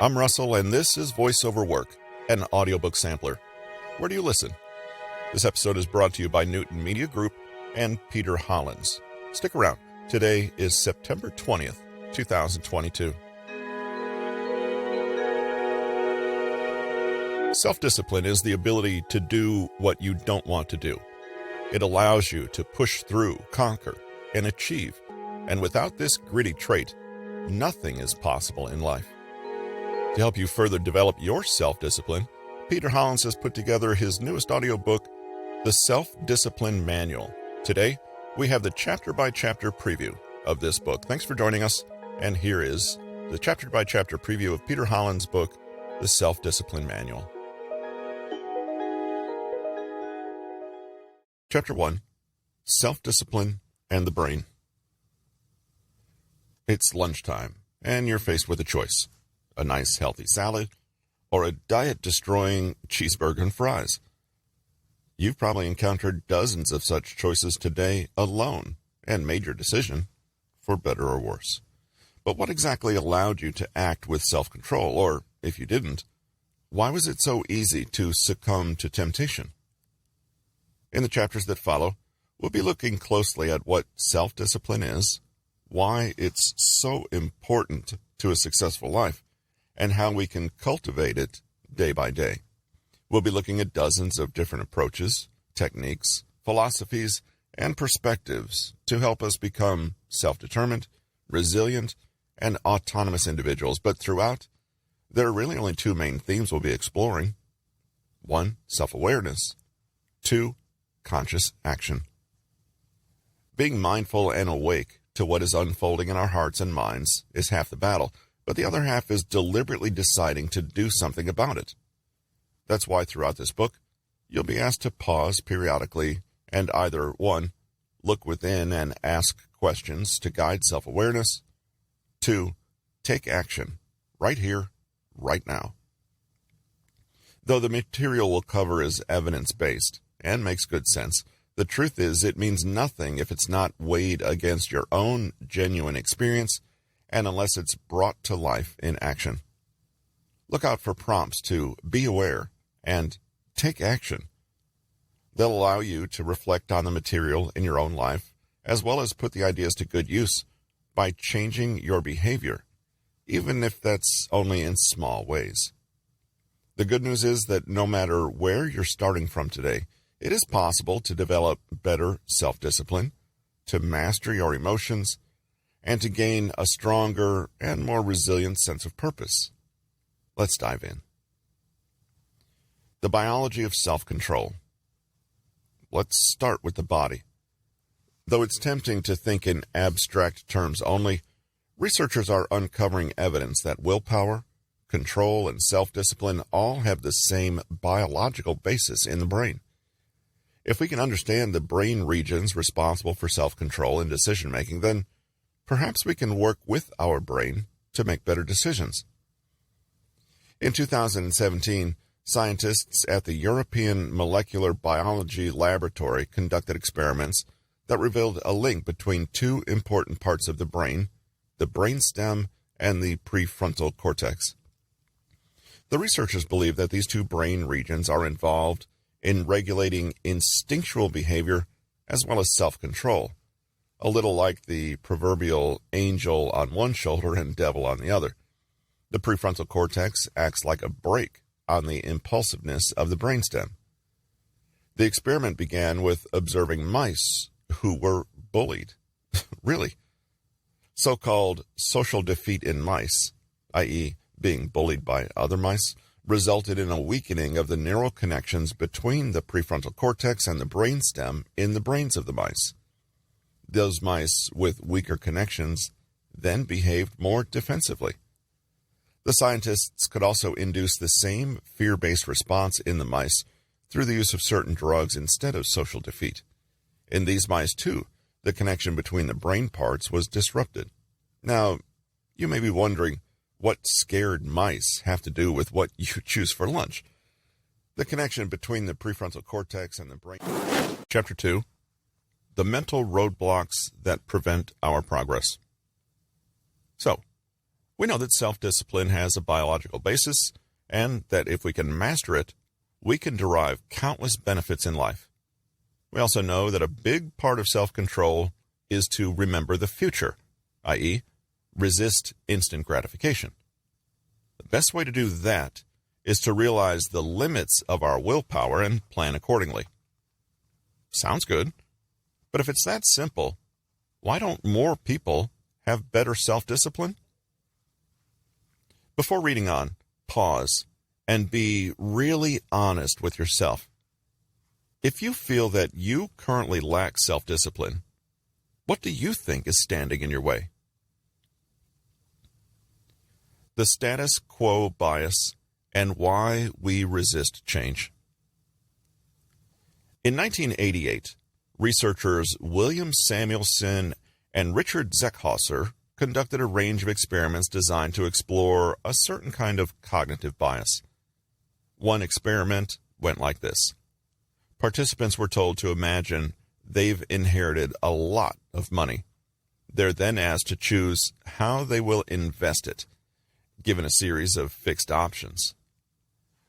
I'm Russell, and this is Voiceover Work, an audiobook sampler. Where do you listen? This episode is brought to you by Newton Media Group and Peter Hollins. Stick around. Today is September 20th, 2022. Self-discipline is the ability to do what you don't want to do. It allows you to push through, conquer, and achieve. And without this gritty trait, nothing is possible in life. To help you further develop your self-discipline, Peter Hollins has put together his newest audiobook, The Selfdiscipline Manual. Today, we have the chapter-by-chapter preview of this book. Thanks for joining us, and here is the chapter-by-chapter preview of Peter Hollins' book, The Self-Discipline Manual. Chapter 1, Self-Discipline and the Brain. It's lunchtime, and you're faced with a choice. A nice healthy salad, or a diet-destroying cheeseburger and fries. You've probably encountered dozens of such choices today alone and made your decision, for better or worse. But what exactly allowed you to act with self-control, or if you didn't, why was it so easy to succumb to temptation? In the chapters that follow, we'll be looking closely at what self-discipline is, why it's so important to a successful life, and how we can cultivate it day by day. We'll be looking at dozens of different approaches, techniques, philosophies, and perspectives to help us become self-determined, resilient, and autonomous individuals. But throughout, there are really only two main themes we'll be exploring. 1, self-awareness. 2, conscious action. Being mindful and awake to what is unfolding in our hearts and minds is half the battle, but the other half is deliberately deciding to do something about it. That's why throughout this book, you'll be asked to pause periodically and either 1, look within and ask questions to guide self-awareness. 2, take action right here, right now. Though the material we'll cover is evidence-based and makes good sense, the truth is it means nothing if it's not weighed against your own genuine experience and unless it's brought to life in action. Look out for prompts to be aware and take action. They'll allow you to reflect on the material in your own life, as well as put the ideas to good use by changing your behavior, even if that's only in small ways. The good news is that no matter where you're starting from today, it is possible to develop better self-discipline, to master your emotions, and to gain a stronger and more resilient sense of purpose. Let's dive in. The biology of self-control. Let's start with the body. Though it's tempting to think in abstract terms only, researchers are uncovering evidence that willpower, control, and self-discipline all have the same biological basis in the brain. If we can understand the brain regions responsible for self-control and decision-making, then perhaps we can work with our brain to make better decisions. In 2017, scientists at the European Molecular Biology Laboratory conducted experiments that revealed a link between two important parts of the brain, the brainstem and the prefrontal cortex. The researchers believe that these two brain regions are involved in regulating instinctual behavior as well as self-control, a little like the proverbial angel on one shoulder and devil on the other. The prefrontal cortex acts like a brake on the impulsiveness of the brainstem. The experiment began with observing mice who were bullied. Really. So-called social defeat in mice, i.e., being bullied by other mice, resulted in a weakening of the neural connections between the prefrontal cortex and the brainstem in the brains of the mice. Those mice with weaker connections then behaved more defensively. The scientists could also induce the same fear-based response in the mice through the use of certain drugs instead of social defeat. In these mice, too, the connection between the brain parts was disrupted. Now, you may be wondering what scared mice have to do with what you choose for lunch. The connection between the prefrontal cortex and the brain. Chapter 2, The Mental Roadblocks That Prevent Our Progress. So, We know that self-discipline has a biological basis, and that if we can master it, we can derive countless benefits in life. We also know that a big part of self-control is to remember the future, i.e., resist instant gratification. The best way to do that is to realize the limits of our willpower and plan accordingly. Sounds good, but if it's that simple, why don't more people have better self-discipline? Before reading on, pause and be really honest with yourself. If you feel that you currently lack self-discipline, what do you think is standing in your way? The status quo bias and why we resist change. In 1988, researchers William Samuelson and Richard Zeckhauser conducted a range of experiments designed to explore a certain kind of cognitive bias. One experiment went like this. Participants were told to imagine they've inherited a lot of money. They're then asked to choose how they will invest it, given a series of fixed options.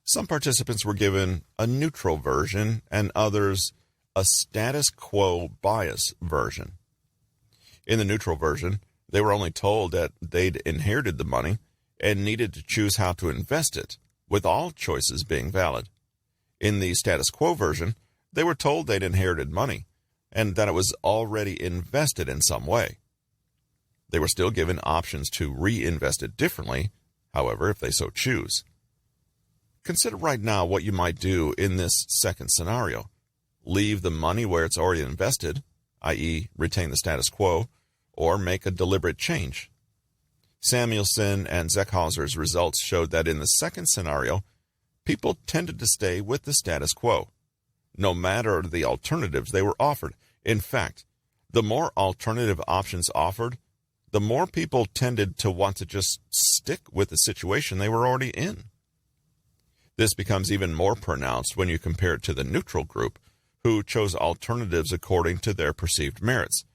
Some participants were given a neutral version and others a status quo bias version. In the neutral version, they were only told that they'd inherited the money and needed to choose how to invest it, with all choices being valid. In the status quo version, they were told they'd inherited money and that it was already invested in some way. They were still given options to reinvest it differently, however, if they so choose. Consider right now what you might do in this second scenario. Leave the money where it's already invested, i.e., retain the status quo, or make a deliberate change. Samuelson and Zeckhauser's results showed that in the second scenario, people tended to stay with the status quo, no matter the alternatives they were offered. In fact, the more alternative options offered, the more people tended to want to just stick with the situation they were already in. This becomes even more pronounced when you compare it to the neutral group, who chose alternatives according to their perceived merits,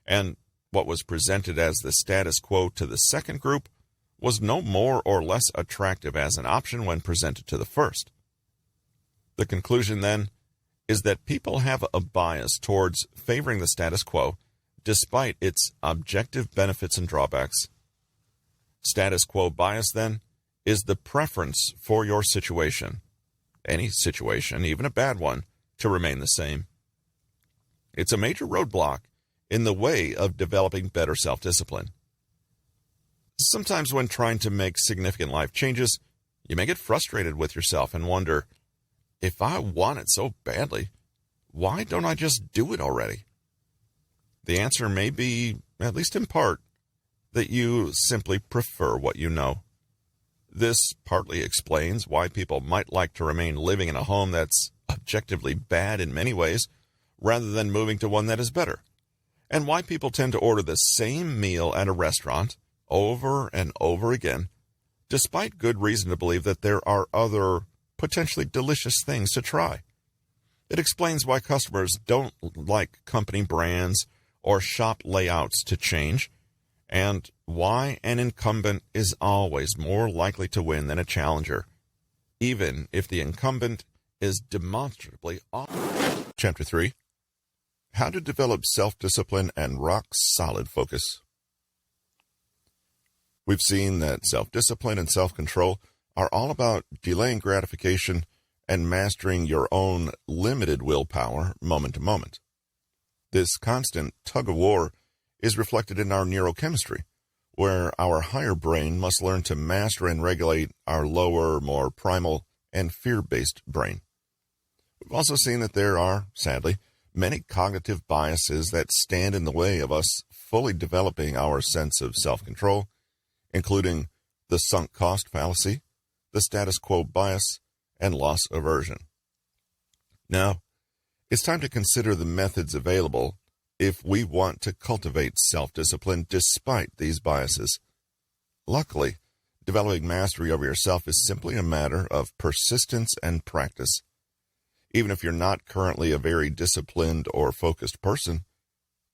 and what was presented as the status quo to the second group was no more or less attractive as an option when presented to the first. The conclusion, then, is that people have a bias towards favoring the status quo despite its objective benefits and drawbacks. Status quo bias, then, is the preference for your situation, any situation, even a bad one, to remain the same. It's a major roadblock in the way of developing better self-discipline. Sometimes when trying to make significant life changes, you may get frustrated with yourself and wonder, if I want it so badly, why don't I just do it already? The answer may be, at least in part, that you simply prefer what you know. This partly explains why people might like to remain living in a home that's objectively bad in many ways, rather than moving to one that is better, and why people tend to order the same meal at a restaurant over and over again, despite good reason to believe that there are other potentially delicious things to try. It explains why customers don't like company brands or shop layouts to change, and why an incumbent is always more likely to win than a challenger, even if the incumbent is demonstrably off. Chapter 3. How to develop self-discipline and rock-solid focus. We've seen that self-discipline and self-control are all about delaying gratification and mastering your own limited willpower moment to moment. This constant tug-of-war is reflected in our neurochemistry, where our higher brain must learn to master and regulate our lower, more primal and fear-based brain. We've also seen that there are, sadly, many cognitive biases that stand in the way of us fully developing our sense of self-control, including the sunk cost fallacy, the status quo bias, and loss aversion. Now, it's time to consider the methods available if we want to cultivate self-discipline despite these biases. Luckily, developing mastery over yourself is simply a matter of persistence and practice. Even if you're not currently a very disciplined or focused person,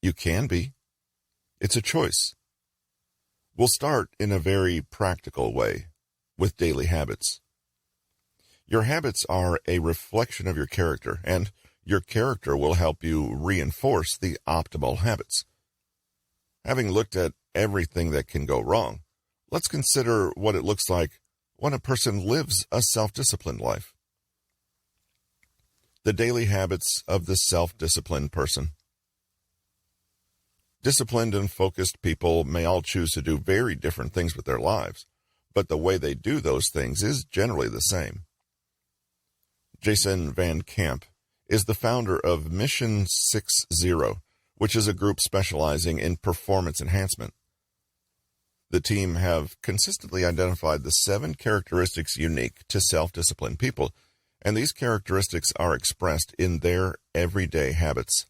you can be. It's a choice. We'll start in a very practical way with daily habits. Your habits are a reflection of your character, and your character will help you reinforce the optimal habits. Having looked at everything that can go wrong, let's consider what it looks like when a person lives a self-disciplined life. The daily habits of the self-disciplined person. Disciplined and focused people may all choose to do very different things with their lives, but the way they do those things is generally the same. Jason Van Camp is the founder of Mission 60, which is a group specializing in performance enhancement. The team have consistently identified the 7 characteristics unique to self-disciplined people, and these characteristics are expressed in their everyday habits.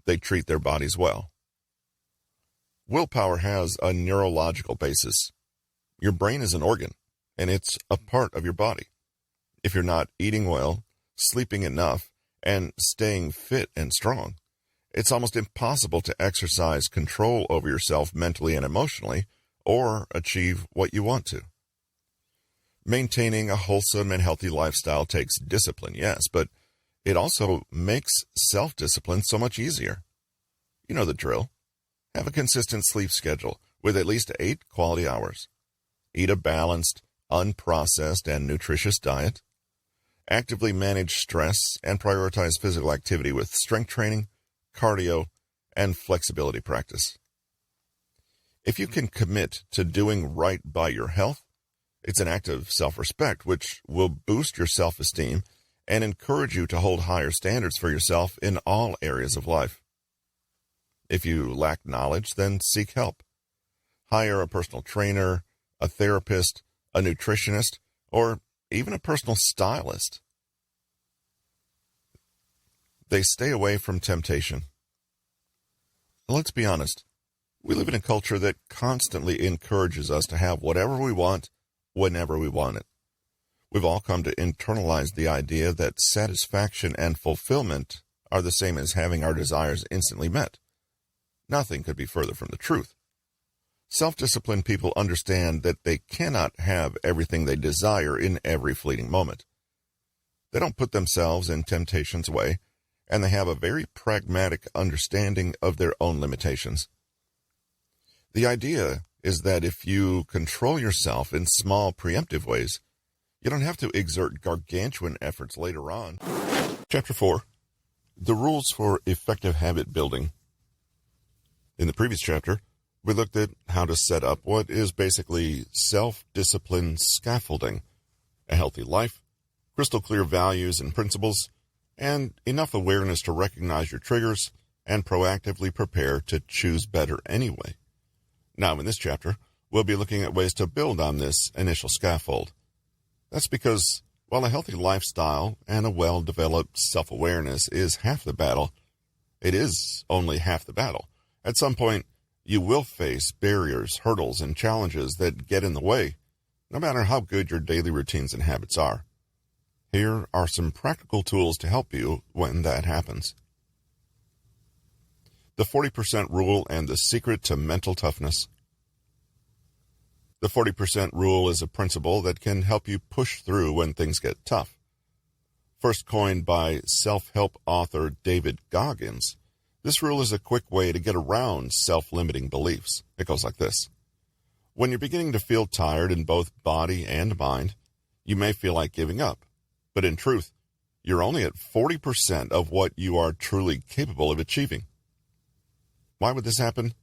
They treat their bodies well. Willpower has a neurological basis. Your brain is an organ, and it's a part of your body. If you're not eating well, sleeping enough, and staying fit and strong, it's almost impossible to exercise control over yourself mentally and emotionally, or achieve what you want to. Maintaining a wholesome and healthy lifestyle takes discipline, yes, but it also makes self-discipline so much easier. You know the drill. Have a consistent sleep schedule with at least 8 quality hours. Eat a balanced, unprocessed, and nutritious diet. Actively manage stress and prioritize physical activity with strength training, cardio, and flexibility practice. If you can commit to doing right by your health, it's an act of self-respect which will boost your self-esteem and encourage you to hold higher standards for yourself in all areas of life. If you lack knowledge, then seek help. Hire a personal trainer, a therapist, a nutritionist, or even a personal stylist. They stay away from temptation. Let's be honest. We live in a culture that constantly encourages us to have whatever we want, whenever we want it. We've all come to internalize the idea that satisfaction and fulfillment are the same as having our desires instantly met. Nothing could be further from the truth. Self-disciplined people understand that they cannot have everything they desire in every fleeting moment. They don't put themselves in temptation's way, and they have a very pragmatic understanding of their own limitations. The idea is that if you control yourself in small preemptive ways, you don't have to exert gargantuan efforts later on. Chapter 4. The Rules for Effective Habit Building. In the previous chapter, we looked at how to set up what is basically self-discipline scaffolding, a healthy life, crystal clear values and principles, and enough awareness to recognize your triggers and proactively prepare to choose better anyway. Now, in this chapter, we'll be looking at ways to build on this initial scaffold. That's because, while a healthy lifestyle and a well-developed self-awareness is half the battle, it is only half the battle. At some point, you will face barriers, hurdles, and challenges that get in the way, no matter how good your daily routines and habits are. Here are some practical tools to help you when that happens. The 40% Rule and the Secret to Mental Toughness. The 40% Rule is a principle that can help you push through when things get tough. First coined by self-help author David Goggins, this rule is a quick way to get around self-limiting beliefs. It goes like this. When you're beginning to feel tired in both body and mind, you may feel like giving up. But in truth, you're only at 40% of what you are truly capable of achieving. Why would this happen?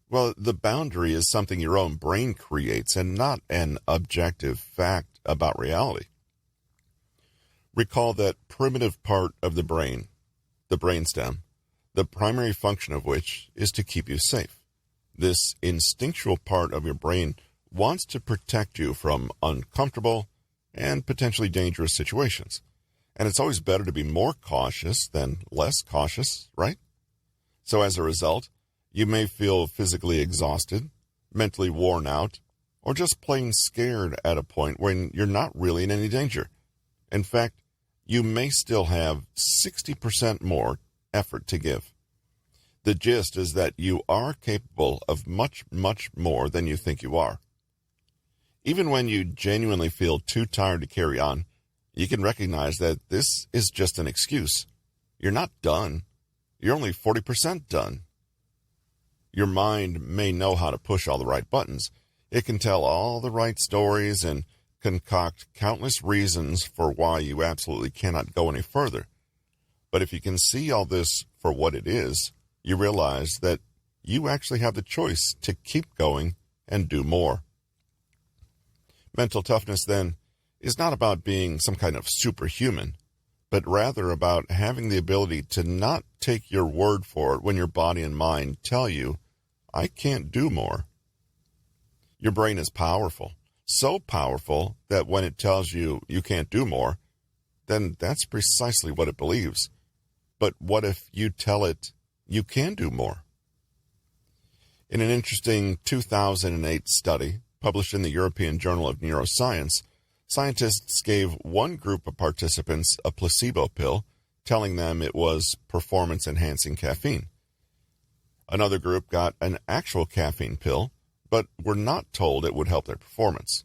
Well, the boundary is something your own brain creates and not an objective fact about reality. Recall that primitive part of the brain, the brainstem, the primary function of which is to keep you safe. This instinctual part of your brain wants to protect you from uncomfortable and potentially dangerous situations. And it's always better to be more cautious than less cautious, right? So as a result, you may feel physically exhausted, mentally worn out, or just plain scared at a point when you're not really in any danger. In fact, you may still have 60% more effort to give. The gist is that you are capable of much, much more than you think you are. Even when you genuinely feel too tired to carry on, you can recognize that this is just an excuse. You're not done. You're only 40% done. Your mind may know how to push all the right buttons. It can tell all the right stories and concoct countless reasons for why you absolutely cannot go any further. But if you can see all this for what it is, you realize that you actually have the choice to keep going and do more. Mental toughness, then, is not about being some kind of superhuman, but rather about having the ability to not take your word for it when your body and mind tell you, I can't do more. Your brain is powerful, so powerful that when it tells you you can't do more, then that's precisely what it believes. But what if you tell it you can do more? In an interesting 2008 study published in the European Journal of Neuroscience, scientists gave one group of participants a placebo pill, telling them it was performance-enhancing caffeine. Another group got an actual caffeine pill, but were not told it would help their performance.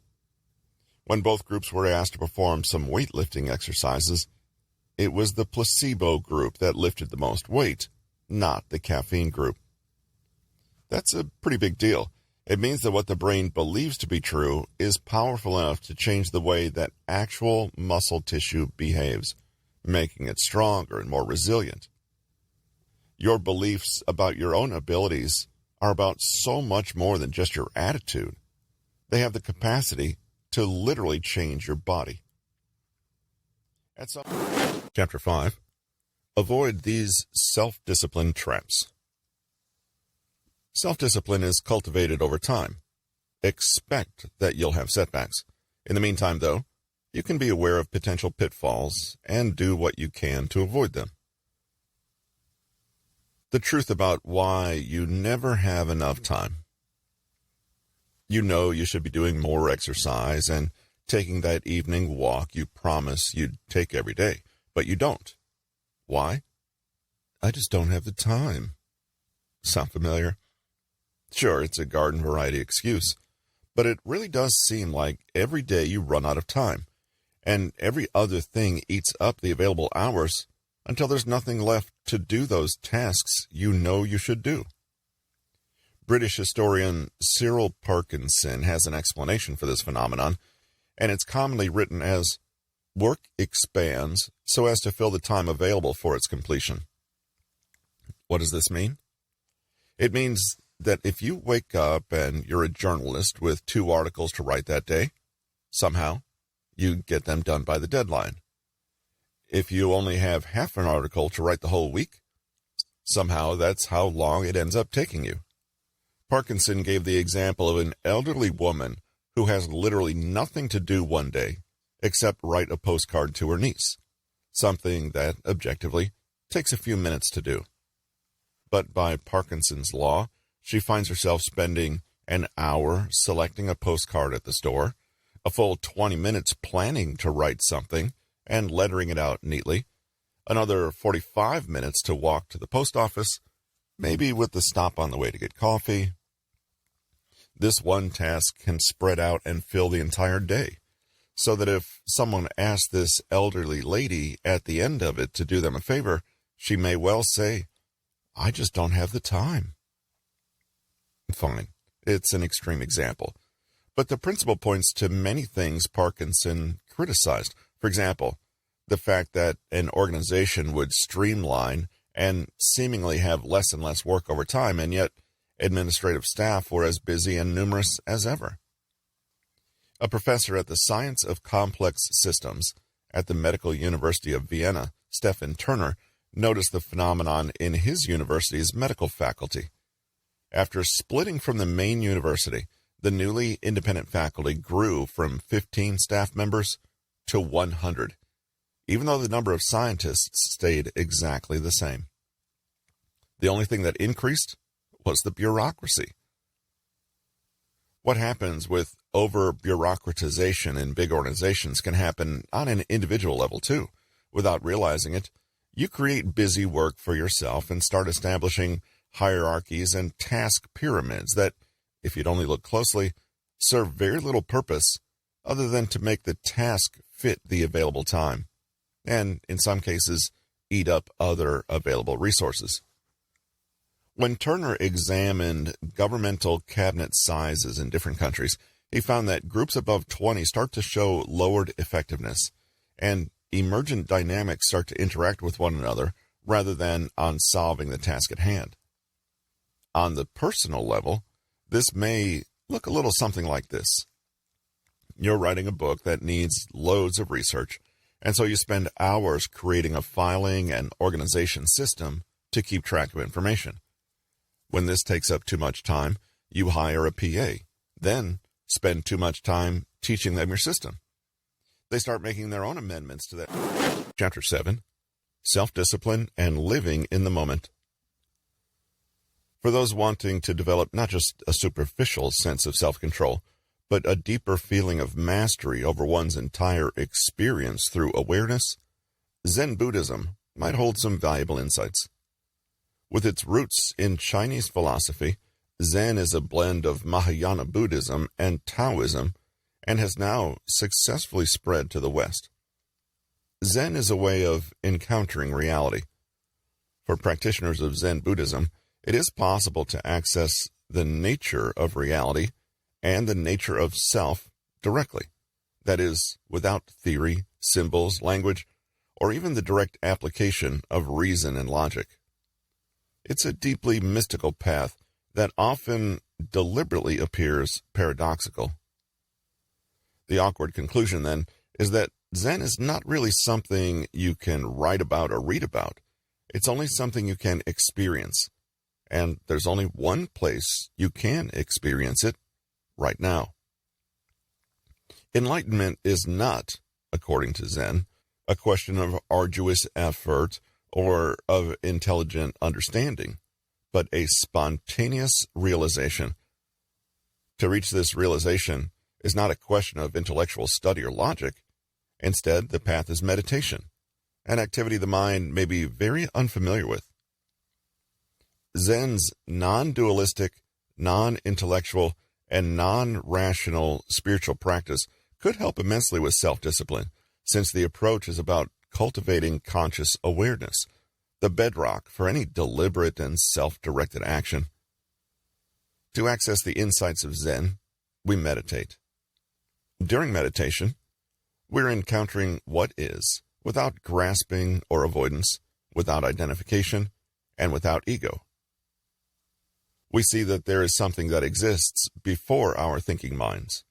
When both groups were asked to perform some weightlifting exercises, it was the placebo group that lifted the most weight, not the caffeine group. That's a pretty big deal. It means that what the brain believes to be true is powerful enough to change the way that actual muscle tissue behaves, making it stronger and more resilient. Your beliefs about your own abilities are about so much more than just your attitude. They have the capacity to literally change your body. Chapter 5. Avoid these self-discipline traps. Self-discipline is cultivated over time. Expect that you'll have setbacks. In the meantime, though, you can be aware of potential pitfalls and do what you can to avoid them. The truth about why you never have enough time. You know you should be doing more exercise and taking that evening walk you promise you'd take every day, but you don't. Why? I just don't have the time. Sound familiar? Sure, it's a garden variety excuse, but it really does seem like every day you run out of time, and every other thing eats up the available hours until there's nothing left to do those tasks you know you should do. British historian Cyril Parkinson has an explanation for this phenomenon, and it's commonly written as, work expands so as to fill the time available for its completion. What does this mean? It means that if you wake up and you're a journalist with 2 articles to write that day, somehow you get them done by the deadline. If you only have half an article to write the whole week, somehow that's how long it ends up taking you. Parkinson gave the example of an elderly woman who has literally nothing to do one day except write a postcard to her niece, something that, objectively, takes a few minutes to do. But by Parkinson's law, she finds herself spending an hour selecting a postcard at the store, a full 20 minutes planning to write something and lettering it out neatly, another 45 minutes to walk to the post office, maybe with the stop on the way to get coffee. This one task can spread out and fill the entire day, so that if someone asks this elderly lady at the end of it to do them a favor, she may well say, I just don't have the time. Fine, it's an extreme example, but the principle points to many things Parkinson criticized. For example, the fact that an organization would streamline and seemingly have less and less work over time, and yet administrative staff were as busy and numerous as ever. A professor at the Science of Complex Systems at the Medical University of Vienna, Stefan Turner, noticed the phenomenon in his university's medical faculty. After splitting from the main university, the newly independent faculty grew from 15 staff members to 100, even though the number of scientists stayed exactly the same. The only thing that increased was the bureaucracy. What happens with over-bureaucratization in big organizations can happen on an individual level too. Without realizing it, you create busy work for yourself and start establishing hierarchies and task pyramids that, if you'd only look closely, serve very little purpose other than to make the task fit the available time, and in some cases, eat up other available resources. When Turner examined governmental cabinet sizes in different countries, he found that groups above 20 start to show lowered effectiveness, and emergent dynamics start to interact with one another rather than on solving the task at hand. On the personal level, this may look a little something like this. You're writing a book that needs loads of research, and so you spend hours creating a filing and organization system to keep track of information. When this takes up too much time, you hire a PA, then spend too much time teaching them your system. They start making their own amendments to that. Chapter 7, Self-Discipline and Living in the Moment. For those wanting to develop not just a superficial sense of self-control, but a deeper feeling of mastery over one's entire experience through awareness, Zen Buddhism might hold some valuable insights. With its roots in Chinese philosophy, Zen is a blend of Mahayana Buddhism and Taoism, and has now successfully spread to the West. Zen is a way of encountering reality. For practitioners of Zen Buddhism, it is possible to access the nature of reality and the nature of self directly. That is, without theory, symbols, language, or even the direct application of reason and logic. It's a deeply mystical path that often deliberately appears paradoxical. The awkward conclusion, then, is that Zen is not really something you can write about or read about. It's only something you can experience. And there's only one place you can experience it, right now. Enlightenment is not, according to Zen, a question of arduous effort or of intelligent understanding, but a spontaneous realization. To reach this realization is not a question of intellectual study or logic. Instead, the path is meditation, an activity the mind may be very unfamiliar with. Zen's non-dualistic, non-intellectual, and non-rational spiritual practice could help immensely with self-discipline, since the approach is about cultivating conscious awareness, the bedrock for any deliberate and self-directed action. To access the insights of Zen, we meditate. During meditation, we're encountering what is, without grasping or avoidance, without identification, and without ego. We see that there is something that exists before our thinking minds.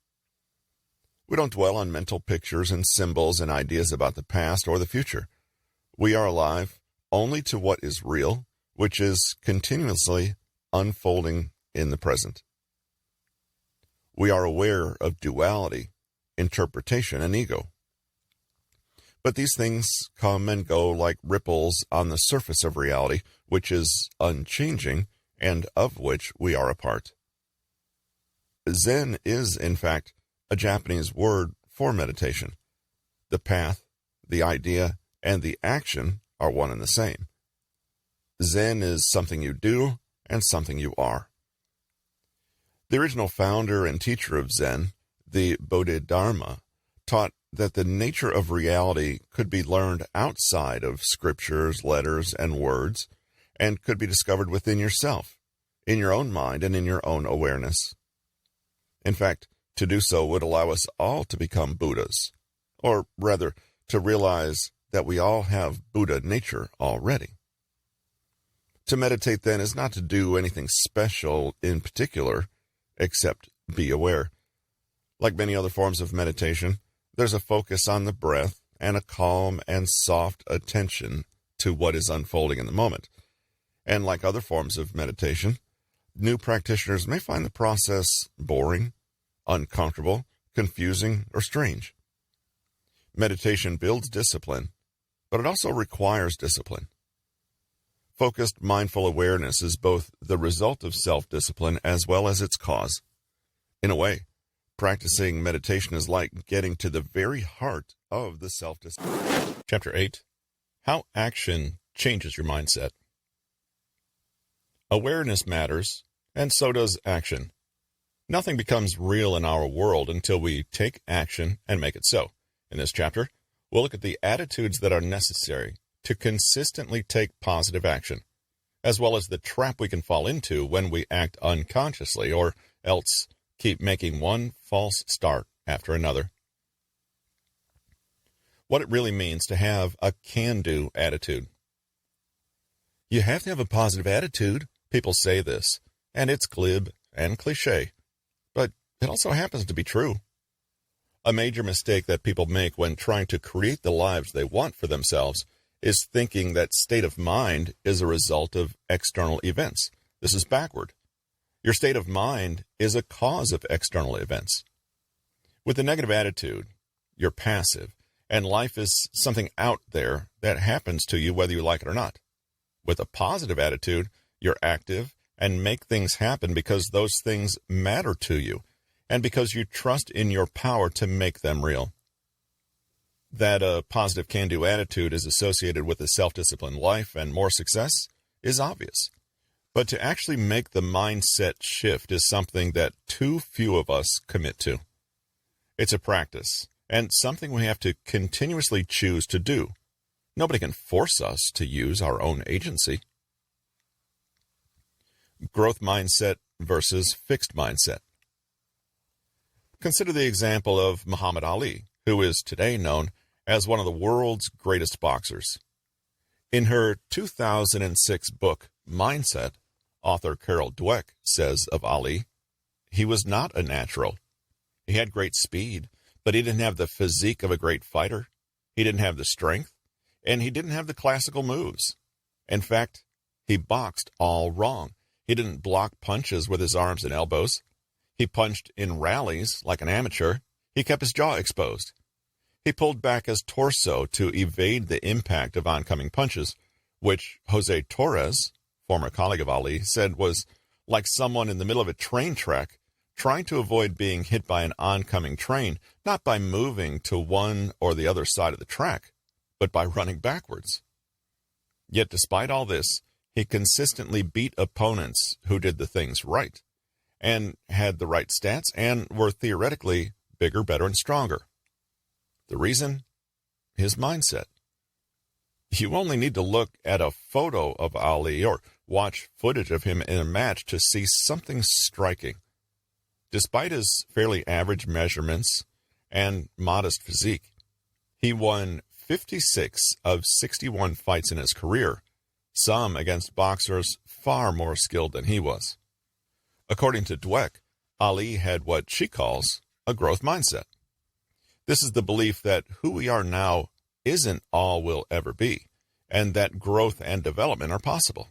We don't dwell on mental pictures and symbols and ideas about the past or the future. We are alive only to what is real, which is continuously unfolding in the present. We are aware of duality, interpretation, and ego. But these things come and go like ripples on the surface of reality, which is unchanging and of which we are a part. Zen is, in fact, a Japanese word for meditation. The path, the idea, and the action are one and the same. Zen is something you do and something you are. The original founder and teacher of Zen, the Bodhidharma, taught that the nature of reality could be learned outside of scriptures, letters, and words, and could be discovered within yourself, in your own mind and in your own awareness. In fact, to do so would allow us all to become Buddhas, or rather, to realize that we all have Buddha nature already. To meditate, then, is not to do anything special in particular, except be aware. Like many other forms of meditation, there's a focus on the breath and a calm and soft attention to what is unfolding in the moment. And like other forms of meditation, new practitioners may find the process boring, uncomfortable, confusing, or strange. Meditation builds discipline, but it also requires discipline. Focused mindful awareness is both the result of self-discipline as well as its cause. In a way, practicing meditation is like getting to the very heart of the self-discipline. Chapter 8. How Action Changes Your Mindset. Awareness matters, and so does action. Nothing becomes real in our world until we take action and make it so. In this chapter, we'll look at the attitudes that are necessary to consistently take positive action, as well as the trap we can fall into when we act unconsciously or else keep making one false start after another. What it really means to have a can-do attitude. You have to have a positive attitude. People say this, and it's glib and cliche, but it also happens to be true. A major mistake that people make when trying to create the lives they want for themselves is thinking that state of mind is a result of external events. This is backward. Your state of mind is a cause of external events. With a negative attitude, you're passive, and life is something out there that happens to you whether you like it or not. With a positive attitude, you're active and make things happen because those things matter to you and because you trust in your power to make them real. That a positive can-do attitude is associated with a self-disciplined life and more success is obvious. But to actually make the mindset shift is something that too few of us commit to. It's a practice and something we have to continuously choose to do. Nobody can force us to use our own agency. Growth mindset versus fixed mindset. Consider the example of Muhammad Ali, who is today known as one of the world's greatest boxers. In her 2006 book, Mindset, author Carol Dweck says of Ali, he was not a natural. He had great speed, but he didn't have the physique of a great fighter. He didn't have the strength, and he didn't have the classical moves. In fact, he boxed all wrong. He didn't block punches with his arms and elbows. He punched in rallies like an amateur. He kept his jaw exposed. He pulled back his torso to evade the impact of oncoming punches, which Jose Torres, former colleague of Ali, said was like someone in the middle of a train track trying to avoid being hit by an oncoming train, not by moving to one or the other side of the track, but by running backwards. Yet despite all this, he consistently beat opponents who did the things right and had the right stats and were theoretically bigger, better, and stronger. The reason? His mindset. You only need to look at a photo of Ali or watch footage of him in a match to see something striking. Despite his fairly average measurements and modest physique, he won 56 of 61 fights in his career, some against boxers far more skilled than he was. According to Dweck, Ali had what she calls a growth mindset. This is the belief that who we are now isn't all we'll ever be, and that growth and development are possible.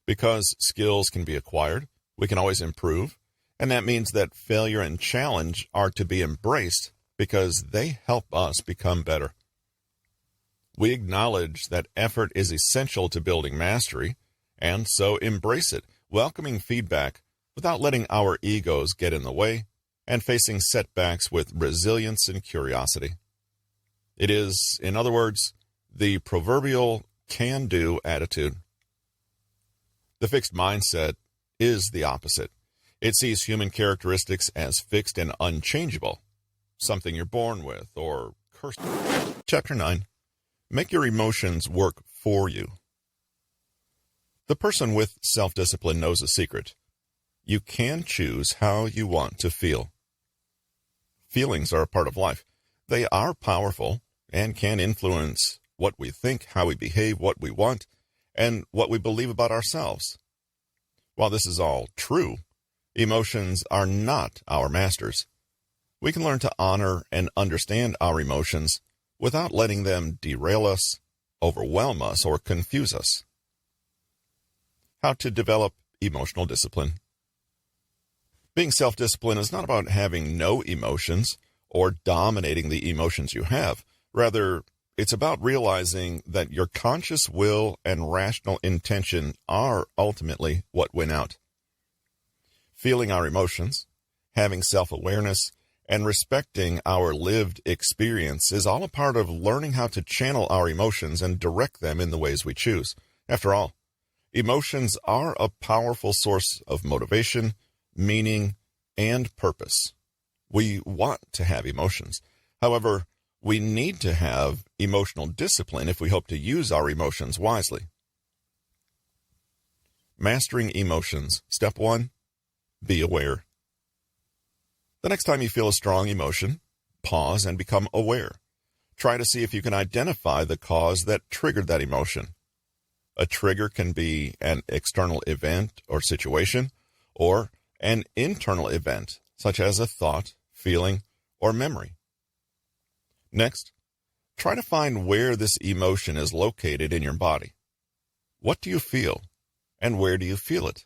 Because skills can be acquired, we can always improve, and that means that failure and challenge are to be embraced because they help us become better. We acknowledge that effort is essential to building mastery, and so embrace it, welcoming feedback without letting our egos get in the way, and facing setbacks with resilience and curiosity. It is, in other words, the proverbial can-do attitude. The fixed mindset is the opposite. It sees human characteristics as fixed and unchangeable, something you're born with or cursed with. Chapter 9. Make your emotions work for you. The person with self-discipline knows a secret. You can choose how you want to feel. Feelings are a part of life. They are powerful and can influence what we think, how we behave, what we want, and what we believe about ourselves. While this is all true, emotions are not our masters. We can learn to honor and understand our emotions without letting them derail us, overwhelm us, or confuse us. How to develop emotional discipline. Being self-disciplined is not about having no emotions or dominating the emotions you have. Rather, it's about realizing that your conscious will and rational intention are ultimately what win out. Feeling our emotions, having self-awareness, and respecting our lived experience is all a part of learning how to channel our emotions and direct them in the ways we choose. After all, Emotions are a powerful source of motivation, meaning, and purpose. We want to have emotions. However, we need to have emotional discipline if we hope to use our emotions wisely. Mastering emotions. Step 1, be aware. The next time you feel a strong emotion, pause and become aware. Try to see if you can identify the cause that triggered that emotion. A trigger can be an external event or situation, or an internal event, such as a thought, feeling, or memory. Next, try to find where this emotion is located in your body. What do you feel, and where do you feel it?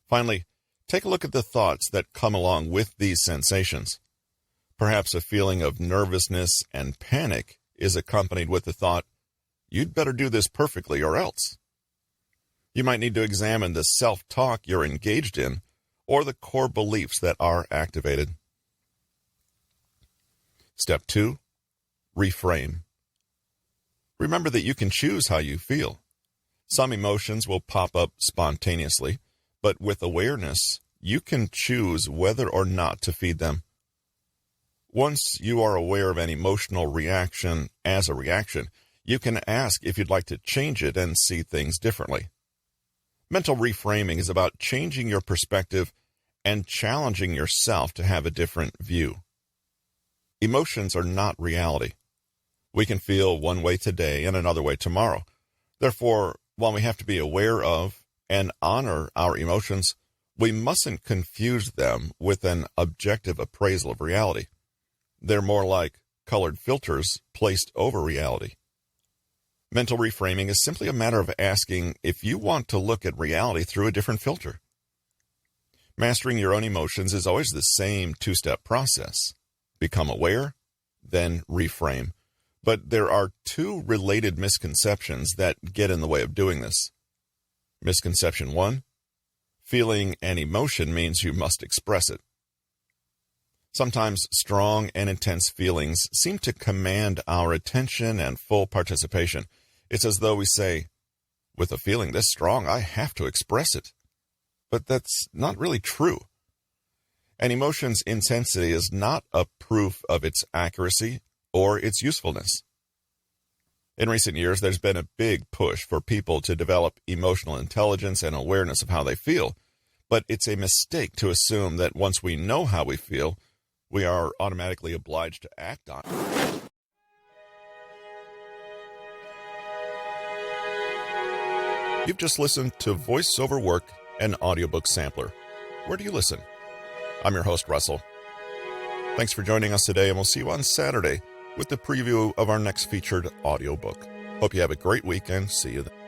Finally, take a look at the thoughts that come along with these sensations. Perhaps a feeling of nervousness and panic is accompanied with the thought, "You'd better do this perfectly or else." You might need to examine the self-talk you're engaged in or the core beliefs that are activated. Step 2, reframe. Remember that you can choose how you feel. Some emotions will pop up spontaneously, but with awareness, you can choose whether or not to feed them. Once you are aware of an emotional reaction as a reaction, you can ask if you'd like to change it and see things differently. Mental reframing is about changing your perspective and challenging yourself to have a different view. Emotions are not reality. We can feel one way today and another way tomorrow. Therefore, while we have to be aware of and honor our emotions, we mustn't confuse them with an objective appraisal of reality. They're more like colored filters placed over reality. Mental reframing is simply a matter of asking if you want to look at reality through a different filter. Mastering your own emotions is always the same two-step process. Become aware, then reframe. But there are two related misconceptions that get in the way of doing this. Misconception 1, feeling an emotion means you must express it. Sometimes strong and intense feelings seem to command our attention and full participation. It's as though we say, "With a feeling this strong, I have to express it." But that's not really true. An emotion's intensity is not a proof of its accuracy or its usefulness. In recent years, there's been a big push for people to develop emotional intelligence and awareness of how they feel, but it's a mistake to assume that once we know how we feel, we are automatically obliged to act on it. You've just listened to Voice-Over Work, an audiobook sampler. Where do you listen? I'm your host, Russell. Thanks for joining us today, and we'll see you on Saturday with the preview of our next featured audiobook. Hope you have a great week, and see you then.